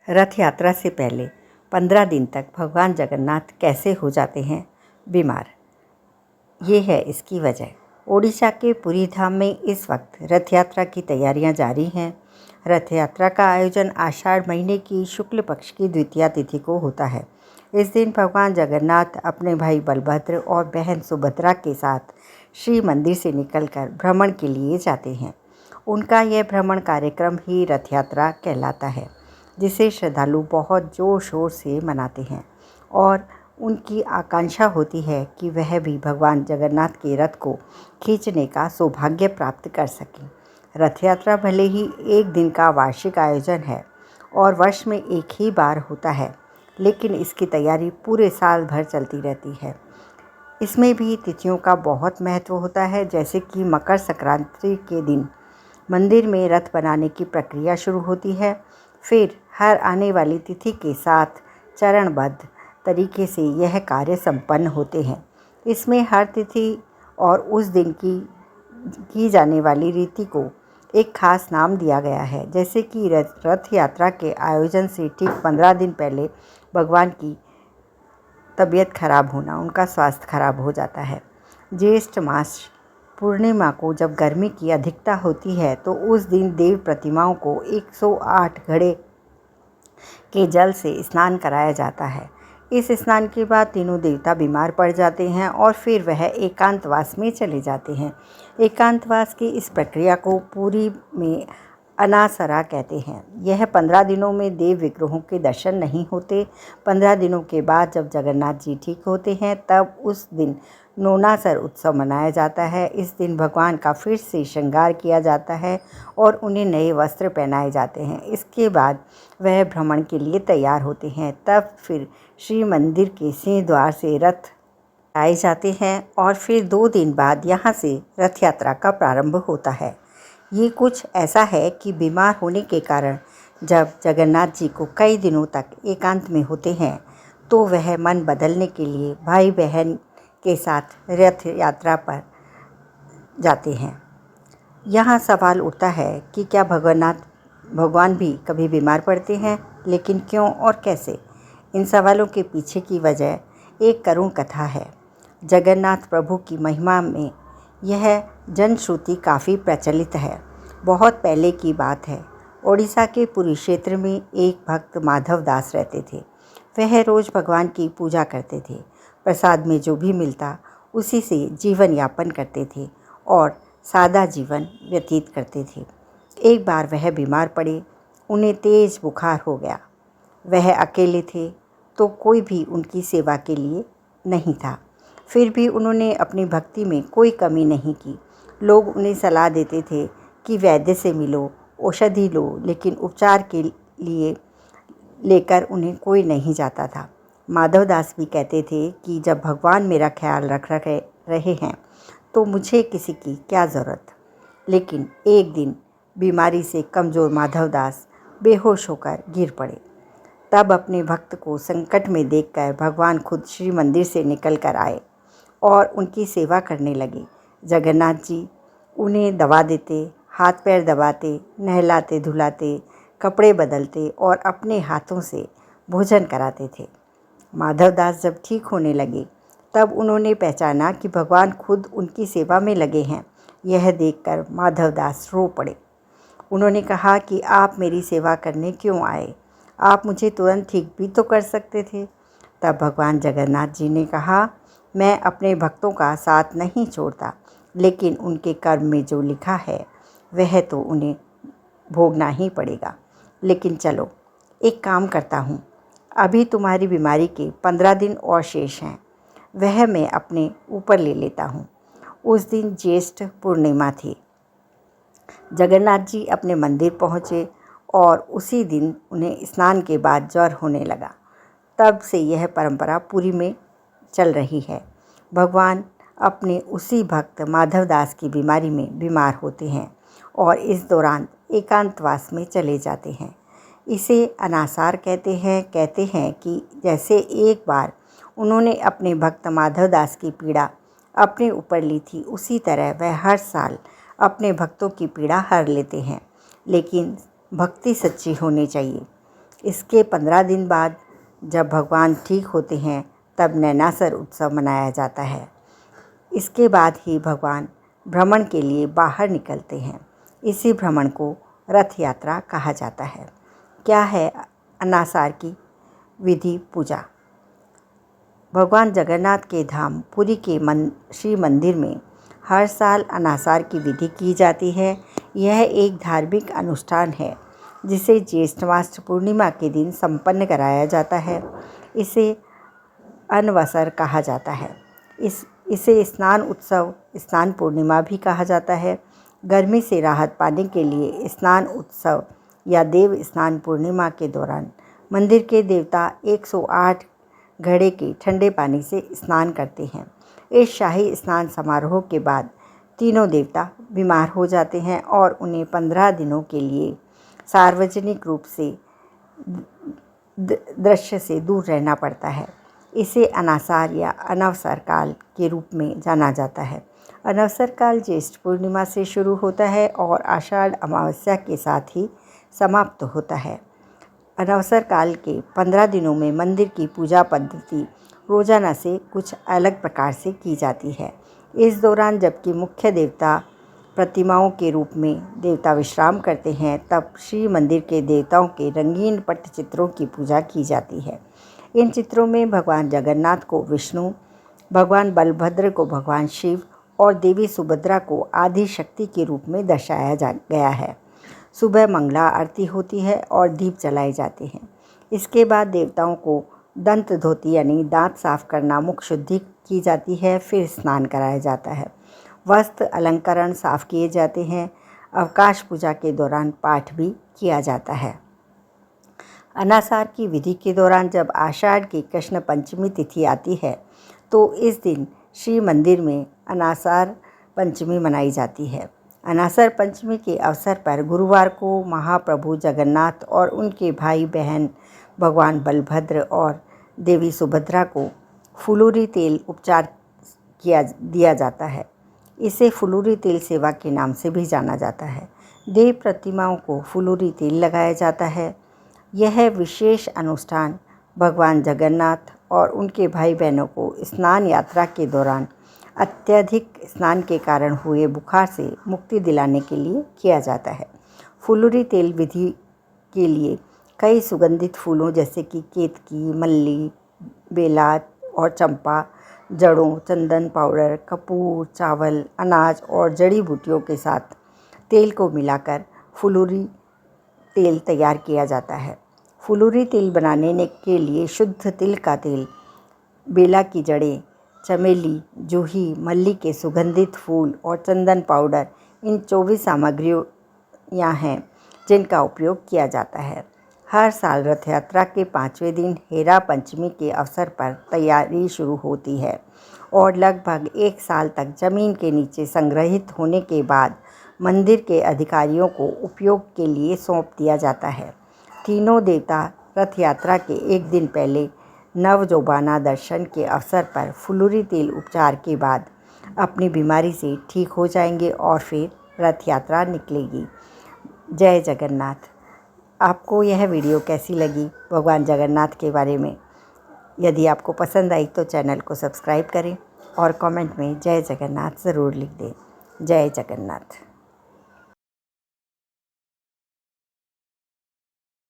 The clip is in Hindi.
रथ यात्रा से पहले 15 दिन तक भगवान जगन्नाथ कैसे हो जाते हैं बीमार। ये है इसकी वजह। ओडिशा के पुरी धाम में इस वक्त रथ यात्रा की तैयारियां जारी हैं। रथ यात्रा का आयोजन आषाढ़ महीने की शुक्ल पक्ष की द्वितीया तिथि को होता है। इस दिन भगवान जगन्नाथ अपने भाई बलभद्र और बहन सुभद्रा के साथ श्री मंदिर से निकलकर भ्रमण के लिए जाते हैं। उनका यह भ्रमण कार्यक्रम ही रथ यात्रा कहलाता है, जिसे श्रद्धालु बहुत जोर शोर से मनाते हैं और उनकी आकांक्षा होती है कि वह भी भगवान जगन्नाथ के रथ को खींचने का सौभाग्य प्राप्त कर सकें। रथ यात्रा भले ही एक दिन का वार्षिक आयोजन है और वर्ष में एक ही बार होता है, लेकिन इसकी तैयारी पूरे साल भर चलती रहती है। इसमें भी तिथियों का बहुत महत्व होता है, जैसे कि मकर संक्रांति के दिन मंदिर में रथ बनाने की प्रक्रिया शुरू होती है। फिर हर आने वाली तिथि के साथ चरणबद्ध तरीके से यह कार्य संपन्न होते हैं। इसमें हर तिथि और उस दिन की जाने वाली रीति को एक खास नाम दिया गया है। जैसे कि रथ यात्रा के आयोजन से ठीक 15 दिन पहले भगवान की तबीयत खराब होना, उनका स्वास्थ्य खराब हो जाता है। ज्येष्ठ मास पूर्णिमा को जब गर्मी की अधिकता होती है तो उस दिन देव प्रतिमाओं को 108 घड़े के जल से स्नान कराया जाता है। इस स्नान के बाद तीनों देवता बीमार पड़ जाते हैं और फिर वह एकांतवास में चले जाते हैं। एकांतवास की इस प्रक्रिया को पुरी में अनासरा कहते हैं। यह 15 दिनों में देव विग्रहों के दर्शन नहीं होते। 15 दिनों के बाद जब जगन्नाथ जी ठीक होते हैं तब उस दिन नोनासर उत्सव मनाया जाता है। इस दिन भगवान का फिर से श्रृंगार किया जाता है और उन्हें नए वस्त्र पहनाए जाते हैं। इसके बाद वह भ्रमण के लिए तैयार होते हैं। तब फिर श्री मंदिर के सिंह द्वार से रथ आए जाते हैं और फिर 2 दिन बाद यहाँ से रथ यात्रा का प्रारंभ होता है। ये कुछ ऐसा है कि बीमार होने के कारण जब जगन्नाथ जी को कई दिनों तक एकांत में होते हैं तो वह मन बदलने के लिए भाई बहन के साथ रथ यात्रा पर जाते हैं। यहाँ सवाल उठता है कि क्या भगवान भी कभी बीमार पड़ते हैं, लेकिन क्यों और कैसे? इन सवालों के पीछे की वजह एक करुण कथा है। जगन्नाथ प्रभु की महिमा में यह जनश्रुति काफ़ी प्रचलित है। बहुत पहले की बात है। ओडिशा के पुरी क्षेत्र में एक भक्त माधव दास रहते थे। वह रोज़ भगवान की पूजा करते थे। प्रसाद में जो भी मिलता उसी से जीवन यापन करते थे और सादा जीवन व्यतीत करते थे। एक बार वह बीमार पड़े। उन्हें तेज़ बुखार हो गया। वह अकेले थे तो कोई भी उनकी सेवा के लिए नहीं था। फिर भी उन्होंने अपनी भक्ति में कोई कमी नहीं की। लोग उन्हें सलाह देते थे कि वैद्य से मिलो, औषधि लो, लेकिन उपचार के लिए लेकर उन्हें कोई नहीं जाता था। माधवदास भी कहते थे कि जब भगवान मेरा ख्याल रख रहे हैं तो मुझे किसी की क्या ज़रूरत। लेकिन एक दिन बीमारी से कमज़ोर माधवदास बेहोश होकर गिर पड़े। तब अपने भक्त को संकट में देखकर भगवान खुद श्री मंदिर से निकल कर आए और उनकी सेवा करने लगे। जगन्नाथ जी उन्हें दवा देते, हाथ पैर दबाते, नहलाते धुलाते, कपड़े बदलते और अपने हाथों से भोजन कराते थे। माधवदास जब ठीक होने लगे तब उन्होंने पहचाना कि भगवान खुद उनकी सेवा में लगे हैं। यह देखकर माधवदास रो पड़े। उन्होंने कहा कि आप मेरी सेवा करने क्यों आए? आप मुझे तुरंत ठीक भी तो कर सकते थे। तब भगवान जगन्नाथ जी ने कहा, मैं अपने भक्तों का साथ नहीं छोड़ता, लेकिन उनके कर्म में जो लिखा है वह तो उन्हें भोगना ही पड़ेगा। लेकिन चलो, एक काम करता हूँ। अभी तुम्हारी बीमारी के 15 दिन और शेष हैं, वह मैं अपने ऊपर ले लेता हूँ। उस दिन ज्येष्ठ पूर्णिमा थी। जगन्नाथ जी अपने मंदिर पहुँचे और उसी दिन उन्हें स्नान के बाद ज्वर होने लगा। तब से यह परंपरा पुरी में चल रही है। भगवान अपने उसी भक्त माधवदास की बीमारी में बीमार होते हैं और इस दौरान एकांतवास में चले जाते हैं। इसे अनासार कहते हैं कि जैसे एक बार उन्होंने अपने भक्त माधवदास की पीड़ा अपने ऊपर ली थी, उसी तरह वह हर साल अपने भक्तों की पीड़ा हर लेते हैं। लेकिन भक्ति सच्ची होनी चाहिए। इसके 15 दिन बाद जब भगवान ठीक होते हैं तब नैनासर उत्सव मनाया जाता है। इसके बाद ही भगवान भ्रमण के लिए बाहर निकलते हैं। इसी भ्रमण को रथ यात्रा कहा जाता है। क्या है अनासार की विधि पूजा? भगवान जगन्नाथ के धाम पुरी के श्री मंदिर में हर साल अनासार की विधि की जाती है। यह एक धार्मिक अनुष्ठान है जिसे ज्येष्ठ मास पूर्णिमा के दिन संपन्न कराया जाता है। इसे अनवसर कहा जाता है। इसे स्नान उत्सव, स्नान पूर्णिमा भी कहा जाता है। गर्मी से राहत पाने के लिए स्नान उत्सव या देव स्नान पूर्णिमा के दौरान मंदिर के देवता 108 घड़े के ठंडे पानी से स्नान करते हैं। इस शाही स्नान समारोह के बाद तीनों देवता बीमार हो जाते हैं और उन्हें 15 दिनों के लिए सार्वजनिक रूप से दृश्य से दूर रहना पड़ता है। इसे अनासार या अनवसर काल के रूप में जाना जाता है। अनवसर काल ज्येष्ठ पूर्णिमा से शुरू होता है और आषाढ़ अमावस्या के साथ ही समाप्त होता है। अनवसर काल के 15 दिनों में मंदिर की पूजा पद्धति रोजाना से कुछ अलग प्रकार से की जाती है। इस दौरान जबकि मुख्य देवता प्रतिमाओं के रूप में देवता विश्राम करते हैं, तब श्री मंदिर के देवताओं के रंगीन पट्टचित्रों की पूजा की जाती है। इन चित्रों में भगवान जगन्नाथ को विष्णु, भगवान बलभद्र को भगवान शिव और देवी सुभद्रा को आदि शक्ति के रूप में दर्शाया गया है। सुबह मंगला आरती होती है और दीप जलाए जाते हैं। इसके बाद देवताओं को दंत धोती यानी दांत साफ करना, मुख शुद्धि की जाती है। फिर स्नान कराया जाता है। वस्त्र अलंकरण साफ किए जाते हैं। अवकाश पूजा के दौरान पाठ भी किया जाता है। अनासार की विधि के दौरान जब आषाढ़ की कृष्ण पंचमी तिथि आती है तो इस दिन श्री मंदिर में अनासार पंचमी मनाई जाती है। अनासर पंचमी के अवसर पर गुरुवार को महाप्रभु जगन्नाथ और उनके भाई बहन भगवान बलभद्र और देवी सुभद्रा को फुलूरी तेल उपचार दिया जाता है। इसे फुलूरी तेल सेवा के नाम से भी जाना जाता है। देव प्रतिमाओं को फुलूरी तेल लगाया जाता है। यह विशेष अनुष्ठान भगवान जगन्नाथ और उनके भाई बहनों को स्नान यात्रा के दौरान अत्यधिक स्नान के कारण हुए बुखार से मुक्ति दिलाने के लिए किया जाता है। फुलूरी तेल विधि के लिए कई सुगंधित फूलों जैसे कि केतकी, मल्ली, बेला और चंपा, जड़ों, चंदन पाउडर, कपूर, चावल, अनाज और जड़ी बूटियों के साथ तेल को मिलाकर फुलूरी तेल तैयार किया जाता है। फुलूरी तेल बनाने के लिए शुद्ध तिल का तेल, बेला की जड़ें, चमेली, जूही, मल्ली के सुगंधित फूल और चंदन पाउडर इन 24 सामग्रियाँ हैं जिनका उपयोग किया जाता है। हर साल रथ यात्रा के 5वें दिन हेरा पंचमी के अवसर पर तैयारी शुरू होती है और लगभग 1 साल तक जमीन के नीचे संग्रहित होने के बाद मंदिर के अधिकारियों को उपयोग के लिए सौंप दिया जाता है। तीनों देवता रथ यात्रा के एक दिन पहले नवजोबाना दर्शन के अवसर पर फुलूरी तेल उपचार के बाद अपनी बीमारी से ठीक हो जाएंगे और फिर रथ यात्रा निकलेगी। जय जगन्नाथ। आपको यह वीडियो कैसी लगी भगवान जगन्नाथ के बारे में? यदि आपको पसंद आई तो चैनल को सब्सक्राइब करें और कमेंट में जय जगन्नाथ ज़रूर लिख दें। जय जगन्नाथ।